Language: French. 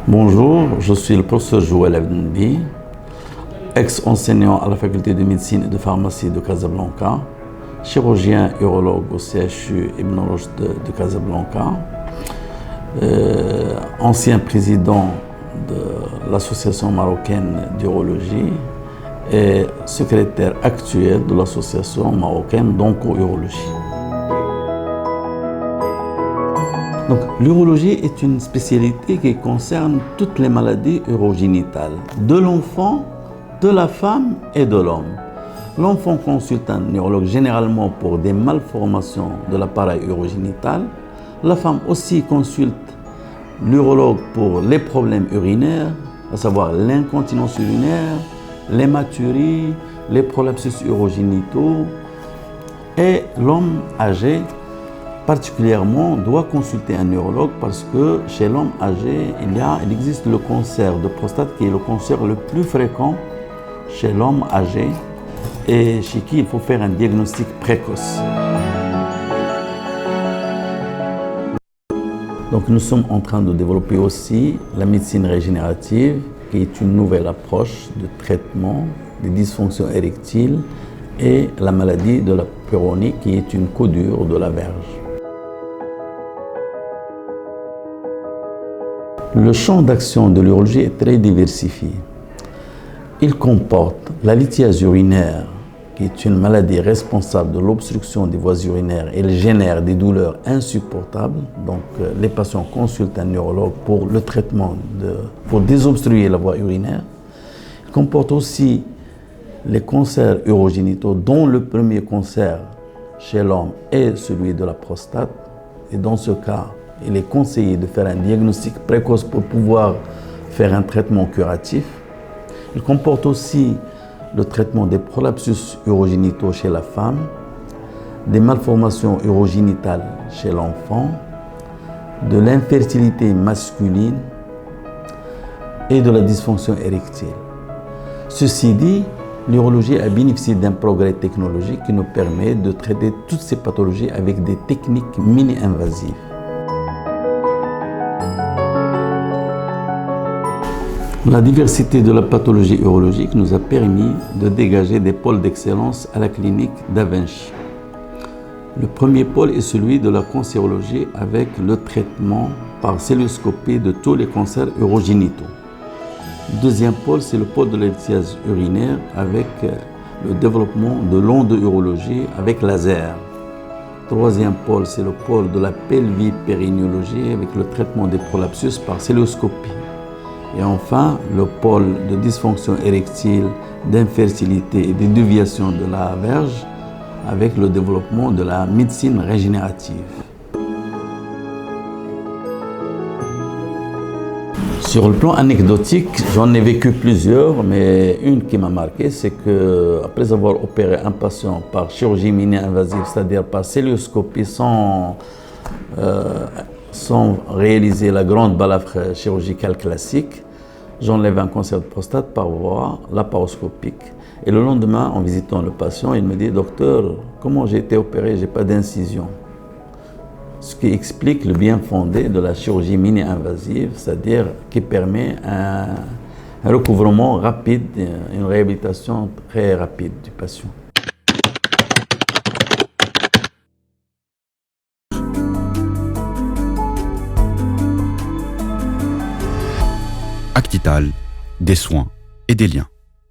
Bonjour, je suis le professeur Joël Abdendi, ex-enseignant à la faculté de médecine et de pharmacie de Casablanca, chirurgien urologue au CHU Ibn Rushd de Casablanca, ancien président de l'association marocaine d'urologie et secrétaire actuel de l'association marocaine d'onco-urologie. Donc, l'urologie est une spécialité qui concerne toutes les maladies urogénitales, de l'enfant, de la femme et de l'homme. L'enfant consulte un urologue généralement pour des malformations de l'appareil urogénital. La femme aussi consulte l'urologue pour les problèmes urinaires, à savoir l'incontinence urinaire, l'hématurie, les prolapsus urogénitaux. Et l'homme âgé, particulièrement, doit consulter un urologue parce que chez l'homme âgé, il existe le cancer de prostate qui est le cancer le plus fréquent chez l'homme âgé et chez qui il faut faire un diagnostic précoce. Donc nous sommes en train de développer aussi la médecine régénérative qui est une nouvelle approche de traitement des dysfonctions érectiles et la maladie de la péronie qui est une coudure de la verge. Le champ d'action de l'urologie est très diversifié. Il comporte la lithiase urinaire, qui est une maladie responsable de l'obstruction des voies urinaires et elle génère des douleurs insupportables. Donc, les patients consultent un urologue pour le traitement, pour désobstruer la voie urinaire. Il comporte aussi les cancers urogénitaux, dont le premier cancer chez l'homme est celui de la prostate. Et dans ce cas, il est conseillé de faire un diagnostic précoce pour pouvoir faire un traitement curatif. Il comporte aussi le traitement des prolapsus urogénitaux chez la femme, des malformations urogénitales chez l'enfant, de l'infertilité masculine et de la dysfonction érectile. Ceci dit, l'urologie a bénéficié d'un progrès technologique qui nous permet de traiter toutes ces pathologies avec des techniques mini-invasives. La diversité de la pathologie urologique nous a permis de dégager des pôles d'excellence à la clinique Da Vinci. Le premier pôle est celui de la cancérologie avec le traitement par celluloscopie de tous les cancers urogénitaux. Le deuxième pôle, c'est le pôle de la lithiase urinaire avec le développement de l'endourologie avec laser. Le troisième pôle, c'est le pôle de la pelvipérinéologie avec le traitement des prolapsus par celluloscopie. Et enfin, le pôle de dysfonction érectile, d'infertilité et de déviation de la verge avec le développement de la médecine régénérative. Sur le plan anecdotique, j'en ai vécu plusieurs, mais une qui m'a marqué, c'est qu'après avoir opéré un patient par chirurgie mini-invasive, c'est-à-dire par celluloscopie sans réaliser la grande balafre chirurgicale classique, j'enlève un cancer de prostate par voie laparoscopique. Et le lendemain, en visitant le patient, il me dit « Docteur, comment j'ai été opéré? Je n'ai pas d'incision. » Ce qui explique le bien fondé de la chirurgie mini-invasive, c'est-à-dire qui permet un recouvrement rapide, une réhabilitation très rapide du patient. Actital, des soins et des liens.